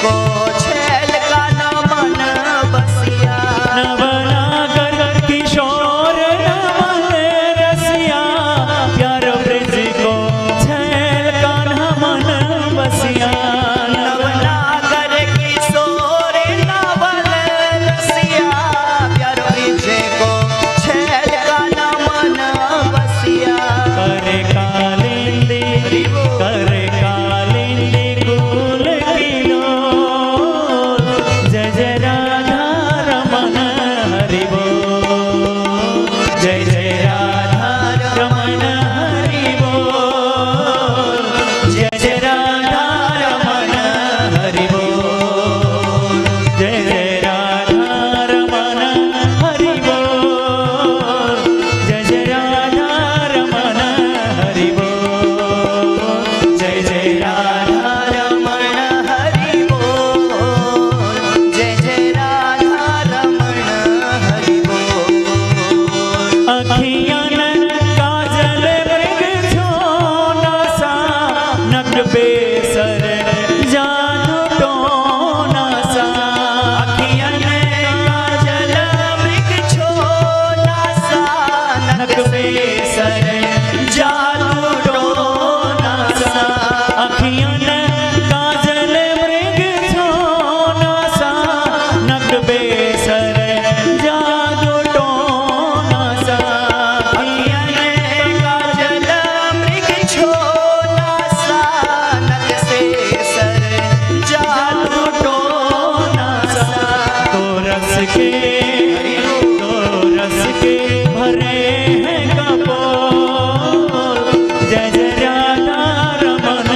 को छैल का न मन बसिया। नवनागर किशोर नवल रसिया, प्यार ब्रज को छैल का न मन बसिया। नवनागर किशोर नवल रसिया, प्यार ब्रज को छैल का न मन बसिया। करे कालिंदी करे कालिंदी कुल किलोल, जय जय राधा रमन हरि बोल, जय जय राधा रमन हरि बोल, जय जय राधा रमन हरि बोल, जय जय राधा रमन हरि बोल, जय जय राधा रमन हरि बोल, जय जय राधा रमण हरि बोल, जय जय राधा रमण हरि बोल। अखियन काजल मृग छोना सा, नक बेसर जादू टोना सा। अखियन काजल मृग छोना सा, नक बेसर जादू टोना सा। अखियन काजल मृग छोना सा, नक बेसर जादू टोना सा। अखियन काजल मृग छोना सा, नक बेसर जादू टोना सा। तो रस के भरे हैं कपोल, जय जय राधा रमन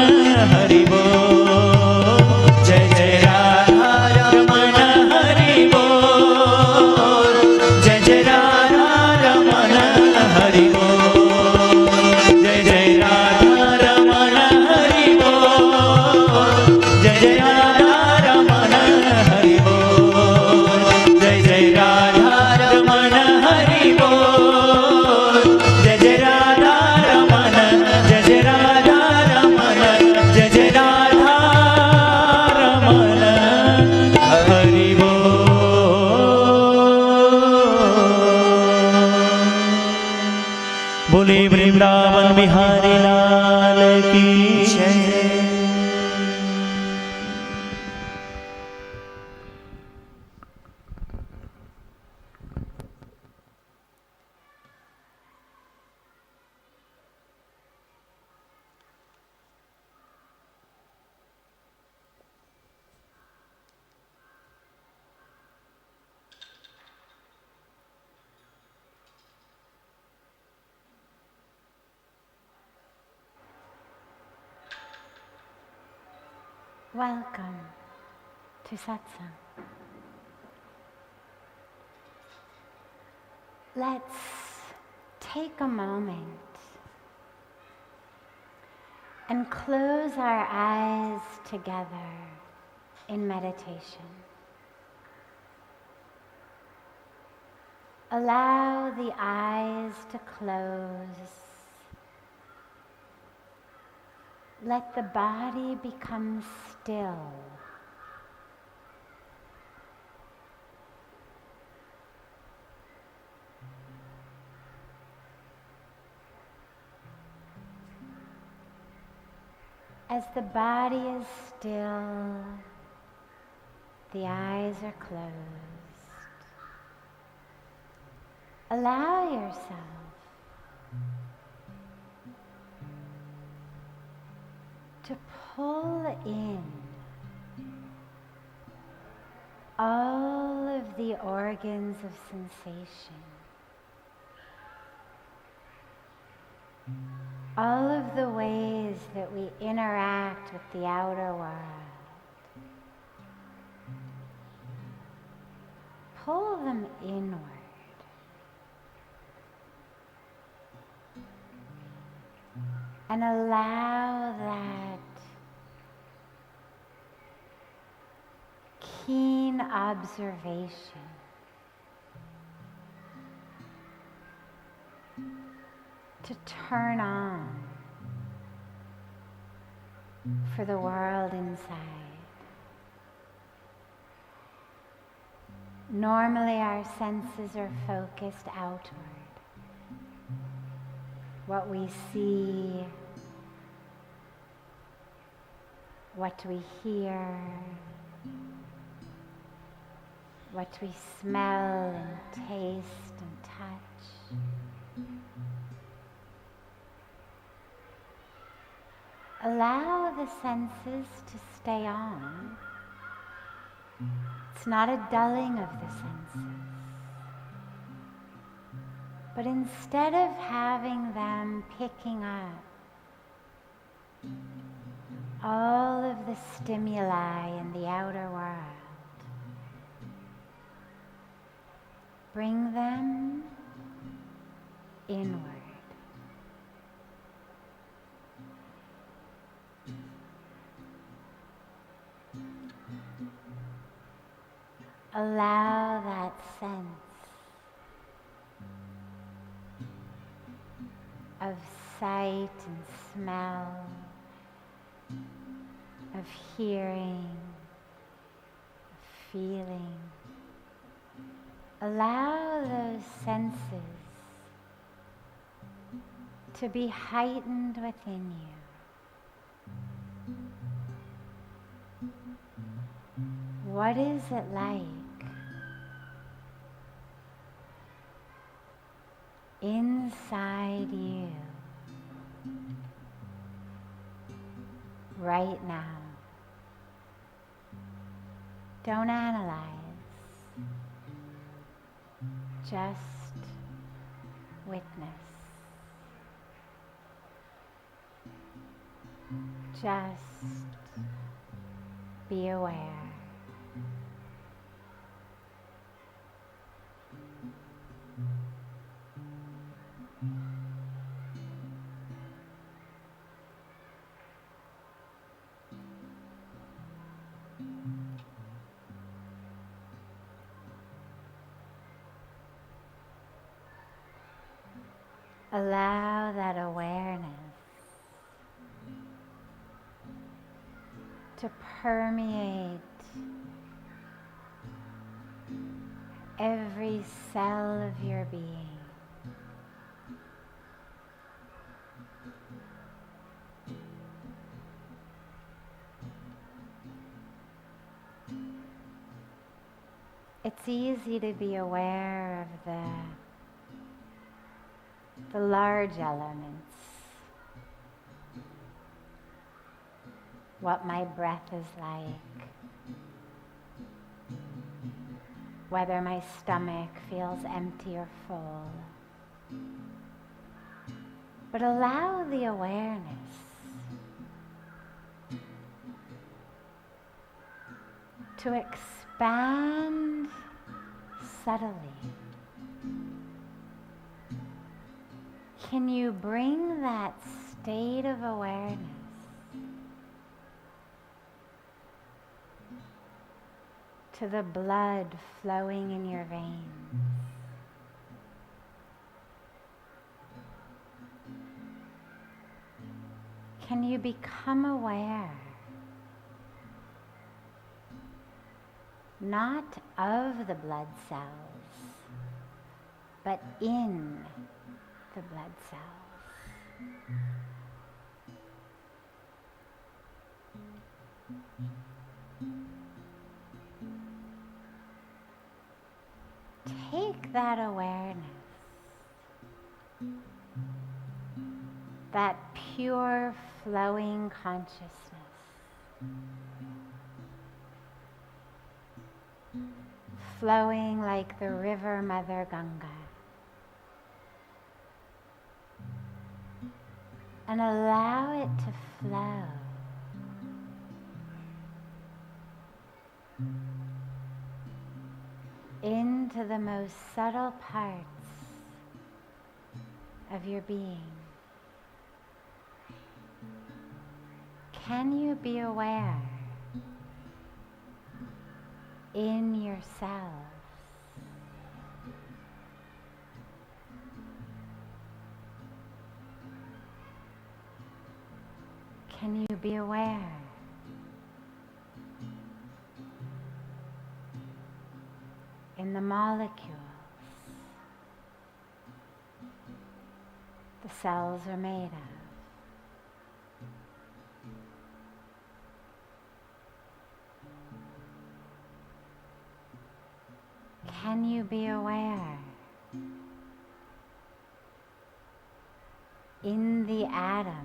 हरि बोल, जय जय राधा रमन हरि बोल, जय जय राधा रमन हरि बोल, जय जय राधा रमन हरि बोल, जय जय राधा रमन हरि बोल, जय जय राधा रमन हरि बोल, जय जय राधा रमन, जय जय राधा रमन, जय जय राधा रमन हरि बोल। बोले वृंदावन बिहारी लाल की जय। Welcome to Satsang. Let's take a moment and close our eyes together in meditation. Allow the eyes to close. Let the body become still. As the body is still, the eyes are closed. Allow yourself to pull in all of the organs of sensation, all of the ways that we interact with the outer world. Pull them inward. And allow that keen observation to turn on for the world inside. Normally our senses are focused outward. What we see, what we hear, what we smell and taste and touch. Allow the senses to stay on. It's not a dulling of the senses, but instead of having them picking up all of the stimuli in the outer world, bring them inward. Allow that sense of sight and smell, of hearing, of feeling. Allow those senses to be heightened within you. What is it like inside you right now? Don't analyze. Just witness. Just be aware. Allow that awareness to permeate every cell of your being. It's easy to be aware of the large elements, what my breath is like, whether my stomach feels empty or full. But allow the awareness to expand subtly. Can you bring that state of awareness to the blood flowing in your veins? Can you become aware not of the blood cells, but in the blood cells? Take that awareness, that pure flowing consciousness, flowing like the river Mother Ganga, and allow it to flow into the most subtle parts of your being. Can you be aware in yourselves? Can you be aware in the molecules the cells are made of. Can you be aware in the atoms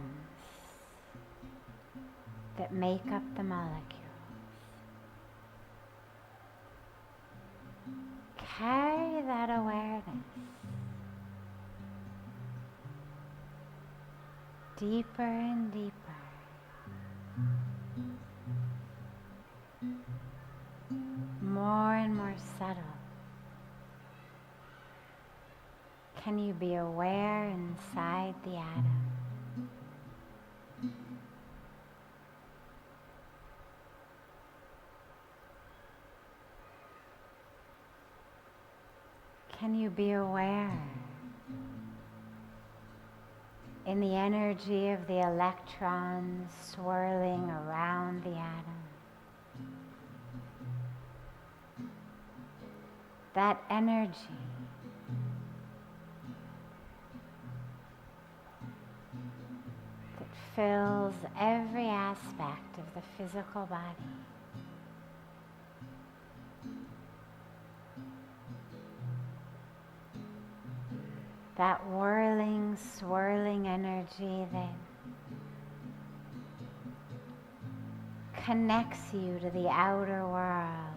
that make up the molecules? Carry that awareness deeper and deeper. More and more subtle. Can you be aware inside the atom? Can you be aware in the energy of the electrons swirling around the atom? That energy that fills every aspect of the physical body. That whirling, swirling energy that connects you to the outer world,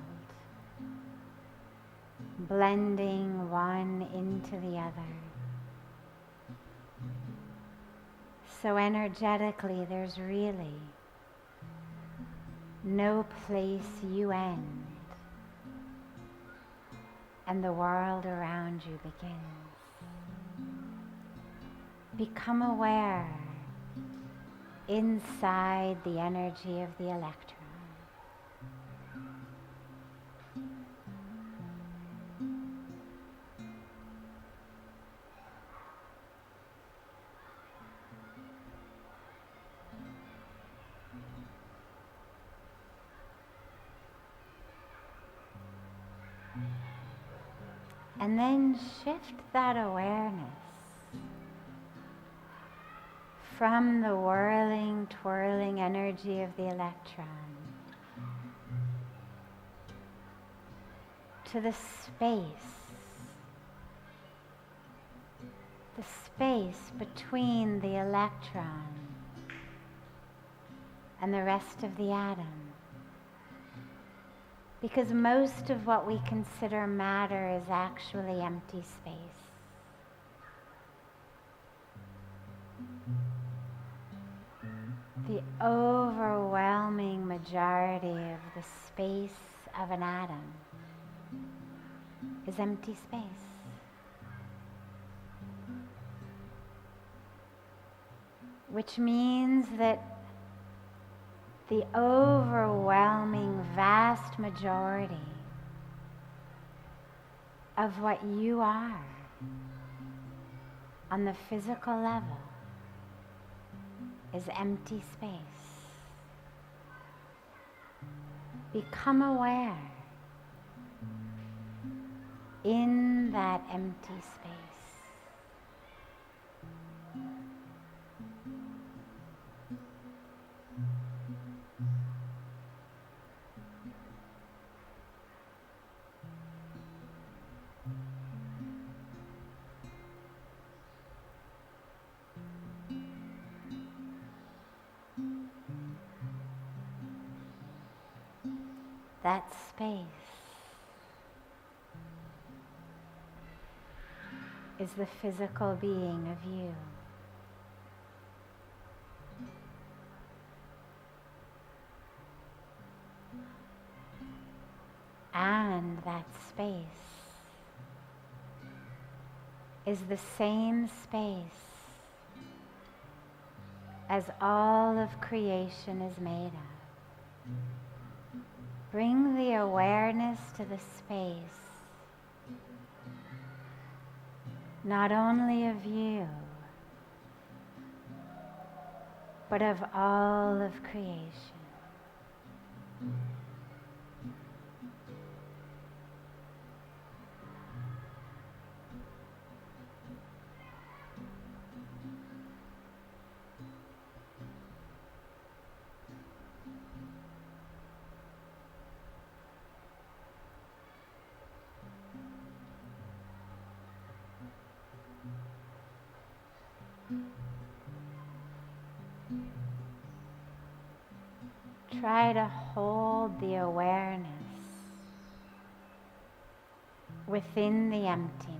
blending one into the other. So energetically, there's really no place you end and the world around you begins. Become aware inside the energy of the electron. And then shift that awareness from the whirling, twirling energy of the electron to the space between the electron and the rest of the atom. Because most of what we consider matter is actually empty space. The overwhelming majority of the space of an atom is empty space. Which means that the overwhelming vast majority of what you are on the physical level is empty space. Become aware in that empty space. That space is the physical being of you. And that space is the same space as all of creation is made of. Bring the awareness to the space, not only of you, but of all of creation. try to hold the awareness within the emptiness.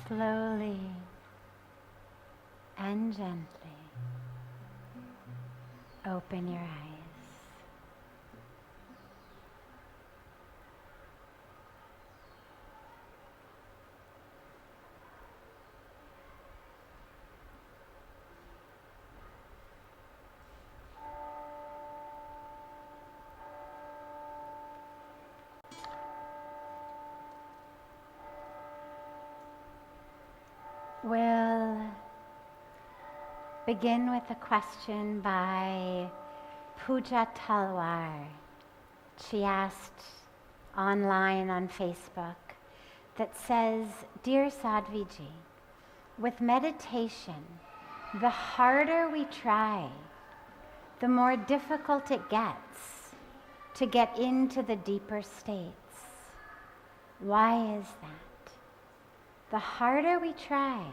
Slowly and gently open your eyes. We'll begin with a question by Puja Talwar. She asked online on Facebook that says, "Dear Sadhviji, with meditation, the harder we try, the more difficult it gets to get into the deeper states. Why is that? The harder we try,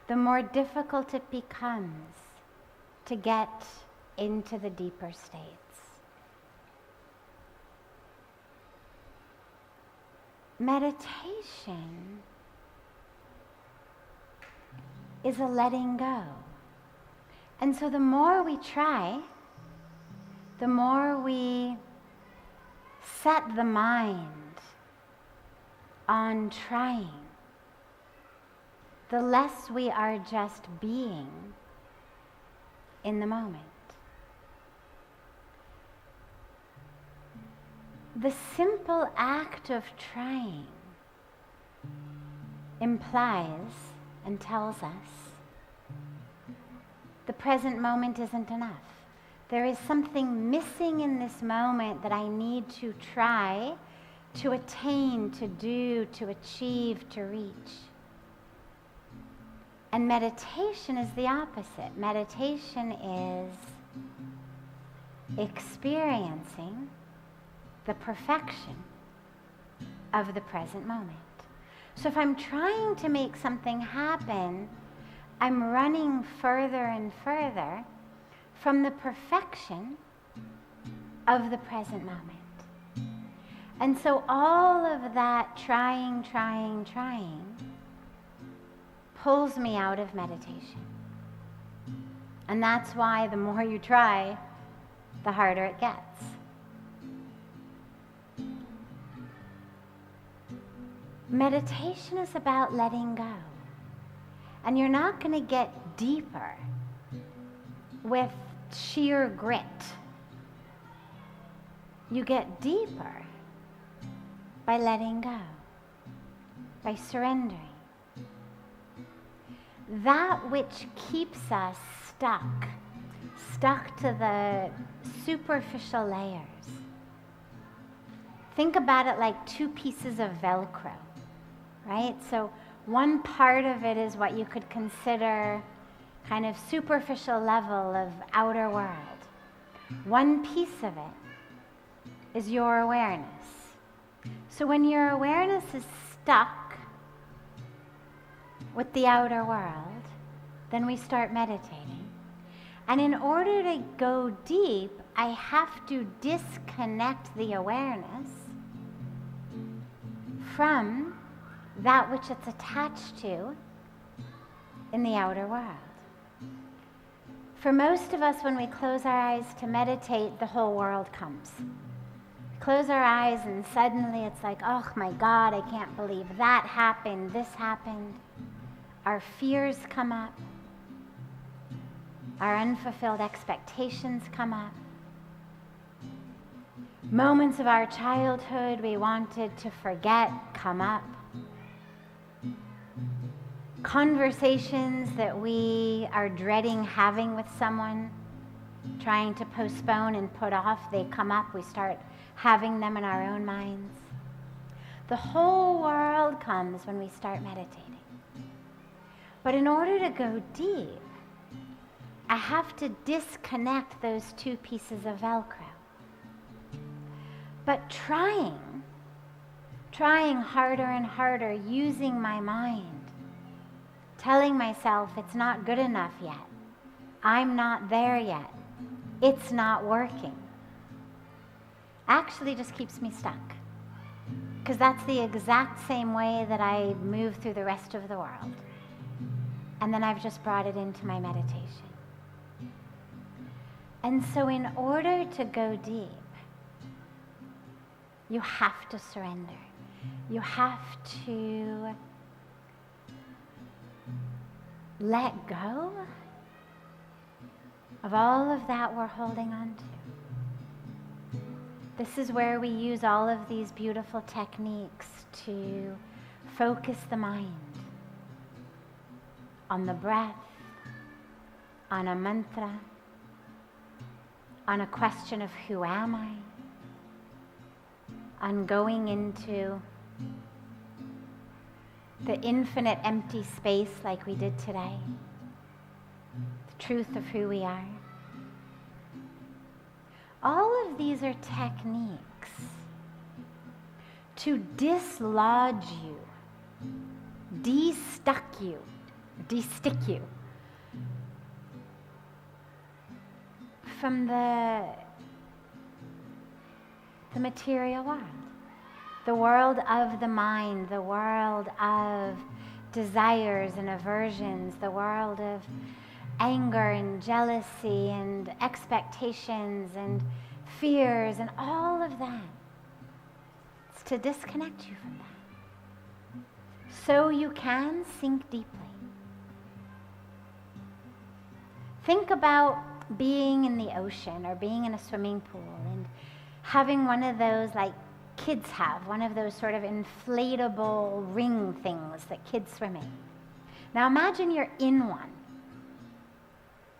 the more difficult it becomes to get into the deeper states." Meditation is a letting go. And so the more we try, the more we set the mind on trying, the less we are just being in the moment. The simple act of trying implies and tells us the present moment isn't enough. There is something missing in this moment that I need to try to attain, to do, to achieve, to reach. And meditation is the opposite. Meditation is experiencing the perfection of the present moment. So if I'm trying to make something happen, I'm running further and further from the perfection of the present moment. And so all of that trying pulls me out of meditation. And that's why the more you try, the harder it gets. Meditation is about letting go. And you're not going to get deeper with sheer grit. You get deeper by letting go, by surrendering. That which keeps us stuck to the superficial layers. Think about it like two pieces of Velcro, right? So one part of it is what you could consider kind of superficial level of outer world. One piece of it is your awareness. So when your awareness is stuck with the outer world, then we start meditating. And in order to go deep, I have to disconnect the awareness from that which it's attached to in the outer world. For most of us, when we close our eyes to meditate, the whole world comes. Close our eyes and suddenly it's like, oh my God, I can't believe that happened, this happened. Our fears come up. Our unfulfilled expectations come up. Moments of our childhood we wanted to forget come up. conversations that we are dreading having with someone, trying to postpone and put off, they come up, we start having them in our own minds. The whole world comes when we start meditating. But in order to go deep, I have to disconnect those two pieces of Velcro. But trying harder and harder, using my mind, telling myself it's not good enough yet, I'm not there yet, it's not working, actually just keeps me stuck. Because that's the exact same way that I move through the rest of the world. And then I've just brought it into my meditation. And so in order to go deep, you have to surrender. You have to let go of all of that we're holding on to. This is where we use all of these beautiful techniques to focus the mind on the breath, on a mantra, on a question of who am I, on going into the infinite empty space like we did today, the truth of who we are. All of these are techniques to dislodge you, de-stick you from the material world, the world of the mind, the world of desires and aversions, the world of anger and jealousy and expectations and fears and all of that. It's to disconnect you from that so you can sink deeply. Think about being in the ocean or being in a swimming pool and having one of those, like kids have, one of those sort of inflatable ring things that kids swim in. Now imagine you're in one.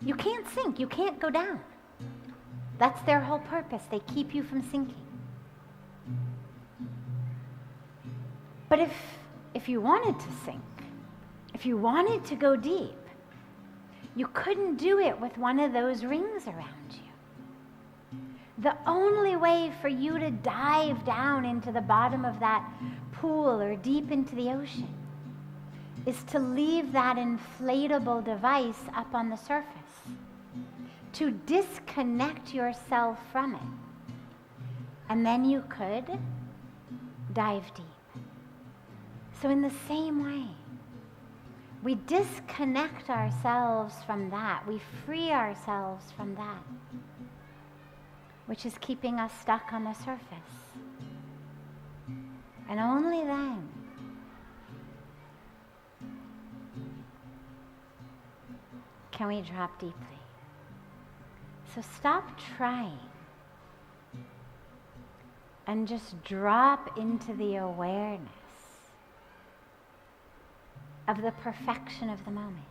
You can't sink, you can't go down. That's their whole purpose. They keep you from sinking. But if you wanted to sink, if you wanted to go deep, you couldn't do it with one of those rings around you. The only way for you to dive down into the bottom of that pool or deep into the ocean is to leave that inflatable device up on the surface, to disconnect yourself from it. And then you could dive deep. So in the same way, we disconnect ourselves from that. We free ourselves from that, which is keeping us stuck on the surface. And only then can we drop deeply. So stop trying and just drop into the awareness of the perfection of the moment.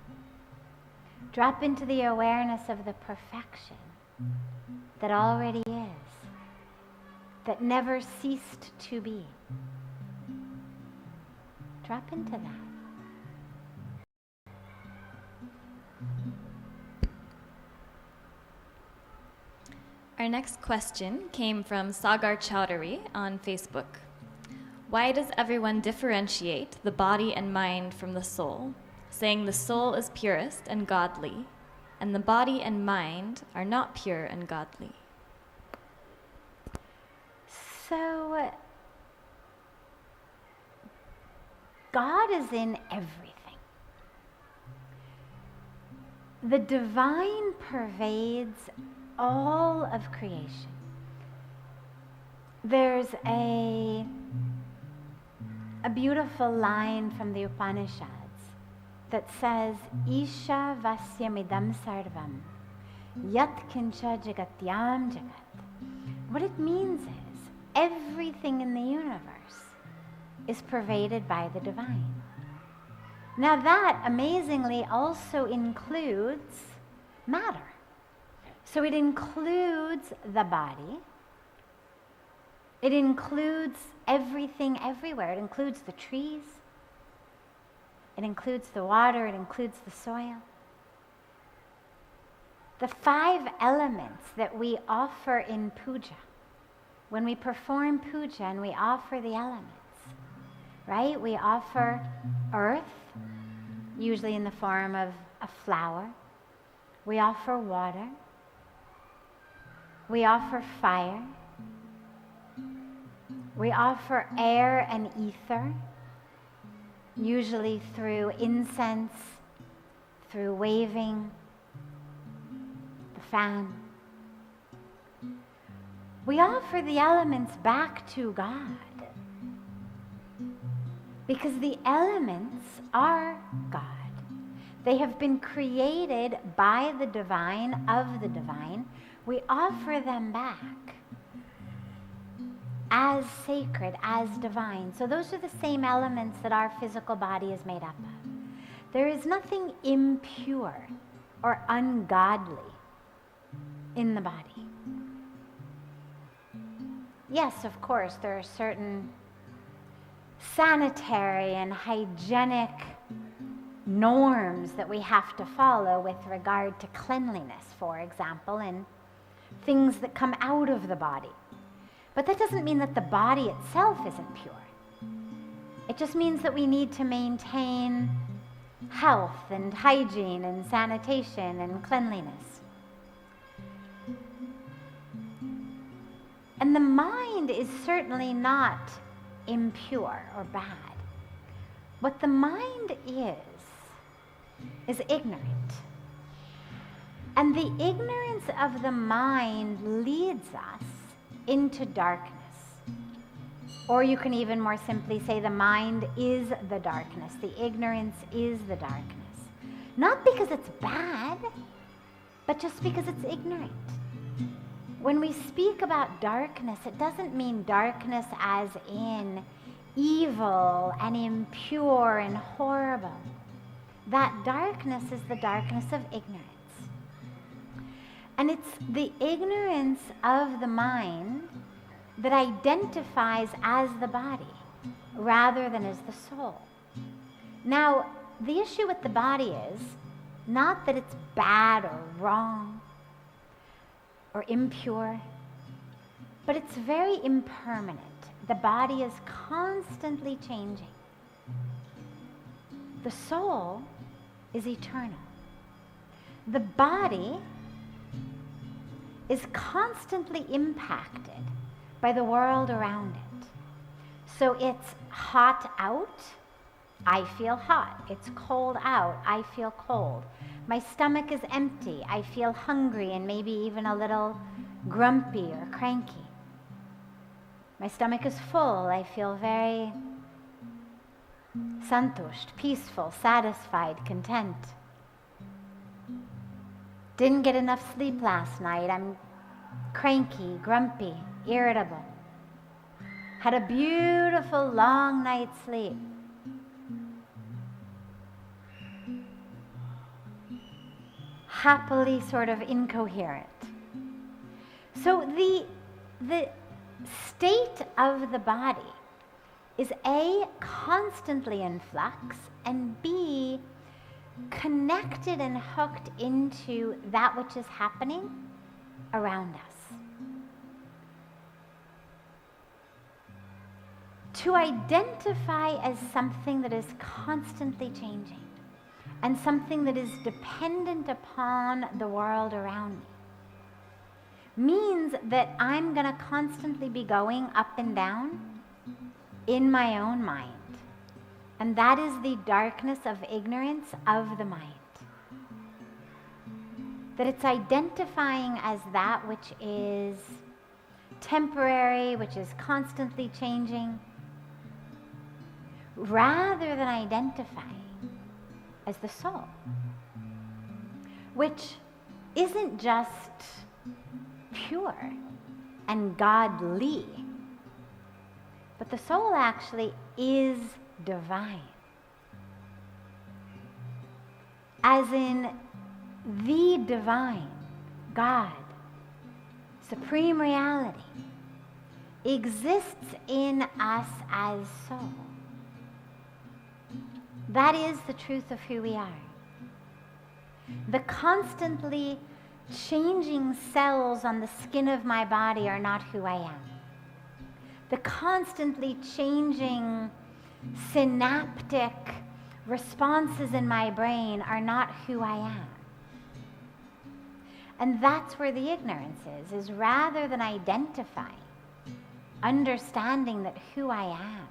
Drop into the awareness of the perfection that already is, that never ceased to be. Drop into that. Our next question came from Sagar Chowdhury on Facebook. Why does everyone differentiate the body and mind from the soul, saying the soul is purest and godly, and the body and mind are not pure and godly? So, God is in everything. The divine pervades all of creation. There's a beautiful line from the Upanishads that says, Isha vasyamidam sarvam, yat kincha jagatyam jagat. What it means is, everything in the universe is pervaded by the divine. Now that, amazingly, also includes matter. So it includes the body. It includes everything everywhere. It includes the trees. It includes the water. It includes the soil. The 5 elements that we offer in puja, when we perform puja and we offer the elements, right? We offer earth, usually in the form of a flower. We offer water. We offer fire. We offer air and ether, usually through incense, through waving the fan. We offer the elements back to God, because the elements are God. They have been created by the divine, of the divine. We offer them back as sacred, as divine. So those are the same elements that our physical body is made up of. There is nothing impure or ungodly in the body. Yes, of course, there are certain sanitary and hygienic norms that we have to follow with regard to cleanliness, for example, and things that come out of the body. But that doesn't mean that the body itself isn't pure. It just means that we need to maintain health and hygiene and sanitation and cleanliness. And the mind is certainly not impure or bad. What the mind is ignorant. And the ignorance of the mind leads us into darkness. Or you can even more simply say the mind is the darkness. The ignorance is the darkness. Not because it's bad, but just because it's ignorant. When we speak about darkness, it doesn't mean darkness as in evil and impure and horrible. That darkness is the darkness of ignorance. And it's the ignorance of the mind that identifies as the body rather than as the soul. Now, the issue with the body is not that it's bad or wrong or impure, but it's very impermanent. The body is constantly changing. The soul is eternal. The body is constantly impacted by the world around it. So it's hot out, I feel hot. It's cold out, I feel cold. My stomach is empty, I feel hungry and maybe even a little grumpy or cranky. My stomach is full, I feel very santusht, peaceful, satisfied, content. Didn't get enough sleep last night. I'm cranky, grumpy, irritable. Had a beautiful long night's sleep. Happily sort of incoherent. So the state of the body is A, constantly in flux, and B, connected and hooked into that which is happening around us. To identify as something that is constantly changing and something that is dependent upon the world around me means that I'm going to constantly be going up and down in my own mind. And that is the darkness of ignorance of the mind. That it's identifying as that which is temporary, which is constantly changing, rather than identifying as the soul, which isn't just pure and godly, but the soul actually is divine. as in the divine, God, supreme reality, exists in us as soul. That is the truth of who we are. The constantly changing cells on the skin of my body are not who I am. The constantly changing synaptic responses in my brain are not who I am. And that's where the ignorance is rather than identifying, understanding that who I am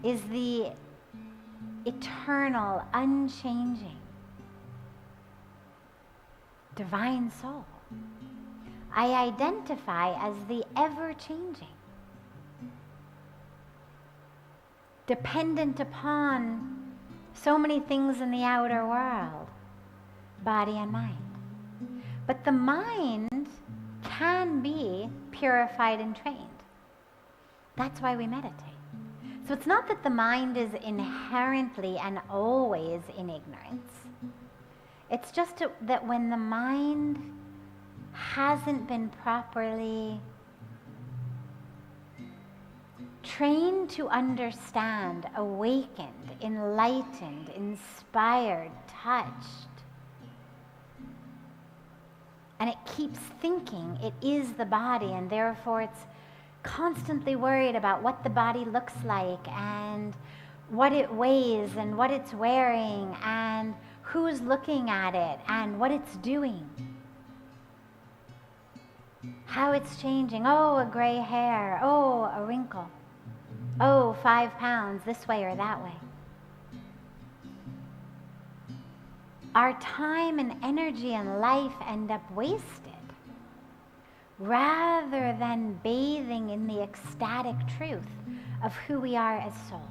is the eternal, unchanging, divine soul. I identify as the ever-changing, dependent upon so many things in the outer world, body and mind. But the mind can be purified and trained. That's why we meditate. So it's not that the mind is inherently and always in ignorance. It's just that when the mind hasn't been properly trained to understand, awakened, enlightened, inspired, touched, and it keeps thinking it is the body, and therefore it's constantly worried about what the body looks like and what it weighs and what it's wearing and who's looking at it and what it's doing, how it's changing. Oh, a gray hair. Oh, a wrinkle. Oh, 5 pounds this way or that way. Our time and energy and life end up wasted rather than bathing in the ecstatic truth of who we are as soul.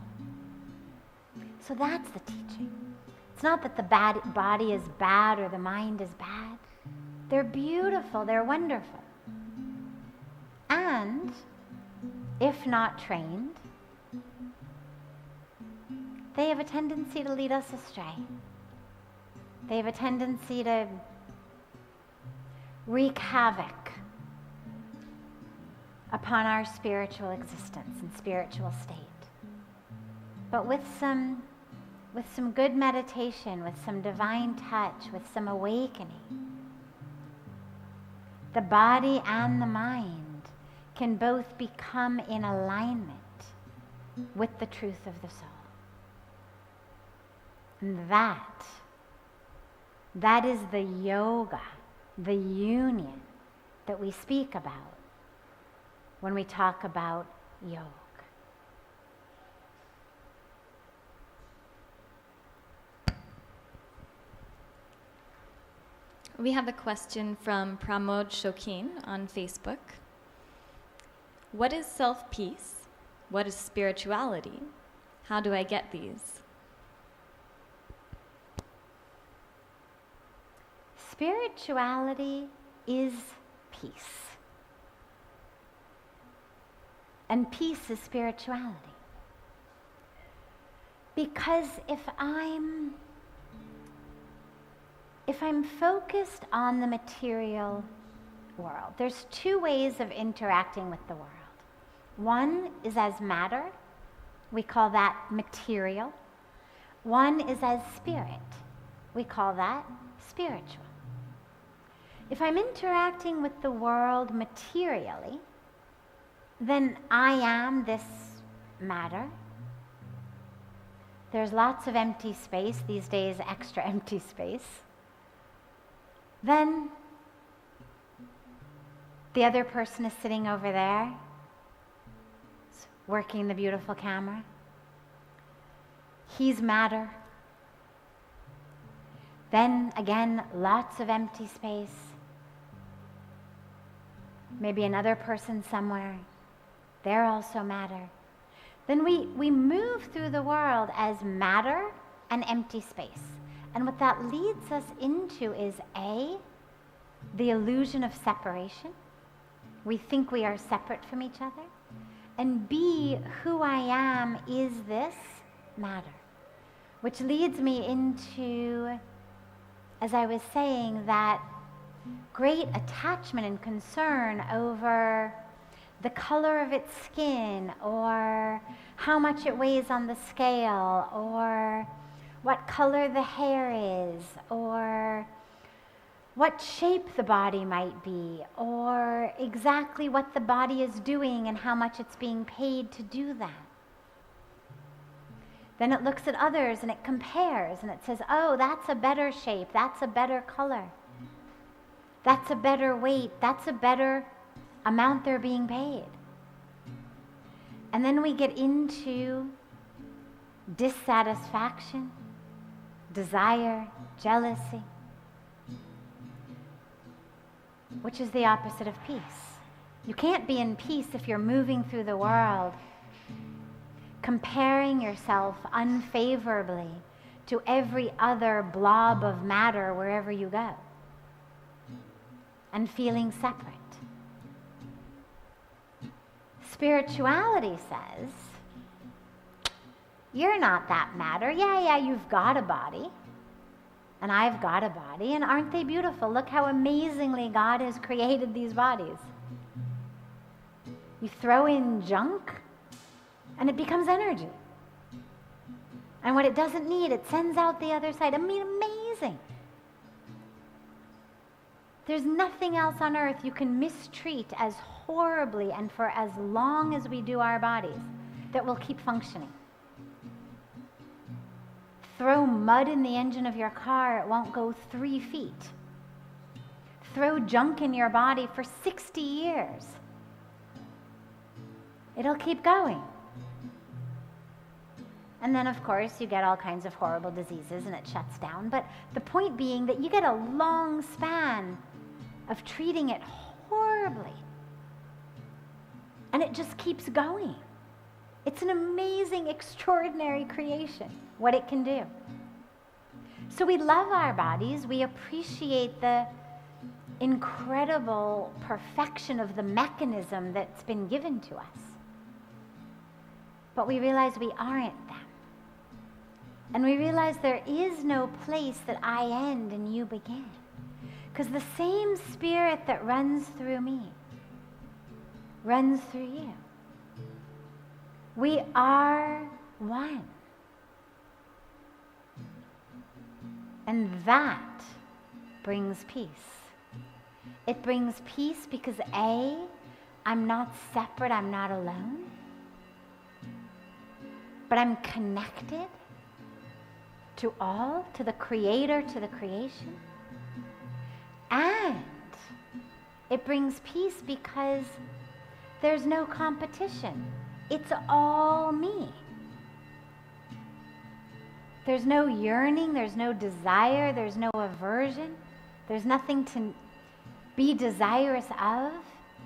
So that's the teaching. It's not that the body is bad or the mind is bad. They're beautiful, they're wonderful. And if not trained, they have a tendency to lead us astray. They have a tendency to wreak havoc upon our spiritual existence and spiritual state. But with some good meditation, with some divine touch, with some awakening, the body and the mind can both become in alignment with the truth of the soul. And that is the yoga, the union that we speak about when we talk about yoga. We have a question from Pramod Shokin on Facebook. What is self-peace? What is spirituality? How do I get these? Spirituality is peace. And peace is spirituality. Because if I'm focused on the material world, there's 2 ways of interacting with the world. One is as matter. We call that material. One is as spirit. We call that spiritual. If I'm interacting with the world materially, then I am this matter. There's lots of empty space, these days extra empty space. Then the other person is sitting over there, working the beautiful camera. He's matter. Then again, lots of empty space. Maybe another person somewhere. They're also matter. Then we move through the world as matter and empty space. And what that leads us into is A, the illusion of separation. We think we are separate from each other. And B, who I am is this matter. Which leads me into, as I was saying, that great attachment and concern over the color of its skin, or how much it weighs on the scale, or what color the hair is, or what shape the body might be, or exactly what the body is doing and how much it's being paid to do that. Then it looks at others and it compares and it says, oh, that's a better shape, that's a better color, that's a better weight, that's a better amount they're being paid. And then we get into dissatisfaction, desire, jealousy, which is the opposite of peace. You can't be in peace if you're moving through the world comparing yourself unfavorably to every other blob of matter wherever you go, and feeling separate. Spirituality says, you're not that matter. Yeah, you've got a body, and I've got a body, and aren't they beautiful? Look how amazingly God has created these bodies. You throw in junk, and it becomes energy. And what it doesn't need, it sends out the other side. I mean, amazing. There's nothing else on earth you can mistreat as horribly and for as long as we do our bodies that will keep functioning. Throw mud in the engine of your car, it won't go 3 feet. Throw junk in your body for 60 years. It'll keep going. And then, of course, you get all kinds of horrible diseases and it shuts down. But the point being that you get a long span of treating it horribly. And it just keeps going. It's an amazing, extraordinary creation, what it can do. So we love our bodies. We appreciate the incredible perfection of the mechanism that's been given to us. But we realize we aren't them. And we realize there is no place that I end and you begin. Because the same spirit that runs through me runs through you. We are one. And that brings peace. It brings peace because A, I'm not separate, I'm not alone, but I'm connected to all, to the Creator, to the creation. And it brings peace because there's no competition. It's all me. There's no yearning, there's no desire, there's no aversion. There's nothing to be desirous of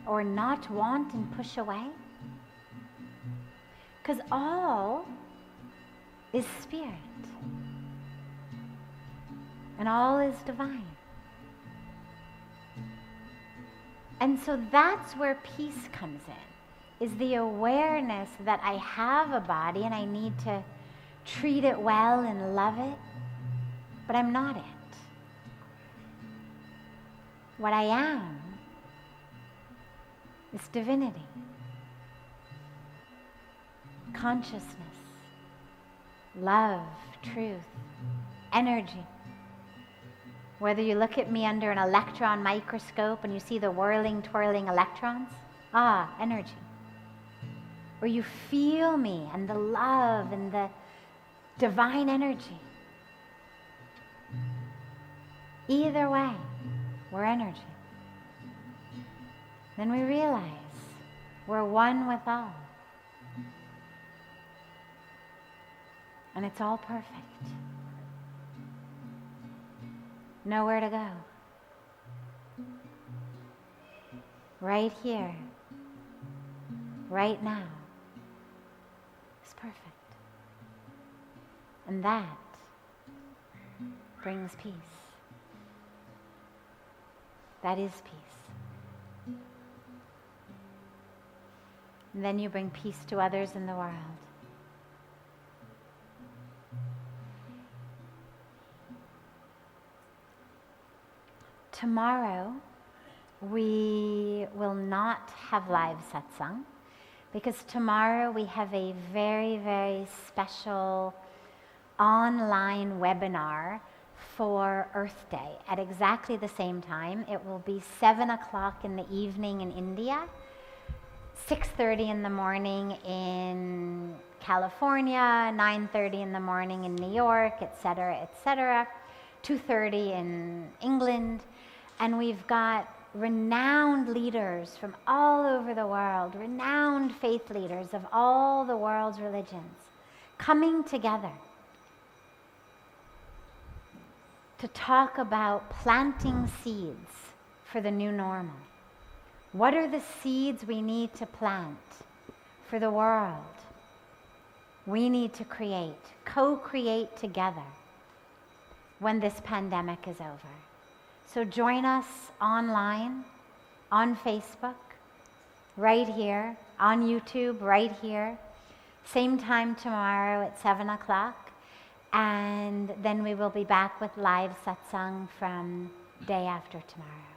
or not want and push away. Because all is spirit. And all is divine. And so that's where peace comes in, is the awareness that I have a body and I need to treat it well and love it, but I'm not it. What I am is divinity, consciousness, love, truth, energy. Whether you look at me under an electron microscope and you see the whirling, twirling electrons, energy. Or you feel me and the love and the divine energy. Either way, we're energy. Then we realize we're one with all. And it's all perfect. Nowhere to go. Right here, right now, is perfect. And that brings peace. That is peace. And then you bring peace to others in the world. Tomorrow, we will not have live satsang because tomorrow we have a very, very special online webinar for Earth Day at exactly the same time. It will be 7 o'clock in the evening in India, 6:30 in the morning in California, 9:30 in the morning in New York, etc., 2:30 in England. And we've got renowned leaders from all over the world, renowned faith leaders of all the world's religions, coming together to talk about planting seeds for the new normal. What are the seeds we need to plant for the world? We need to create, co-create together when this pandemic is over. So join us online, on Facebook, right here, on YouTube, right here, same time tomorrow at 7 o'clock, and then we will be back with live satsang from day after tomorrow.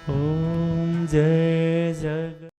Om Jai Jagat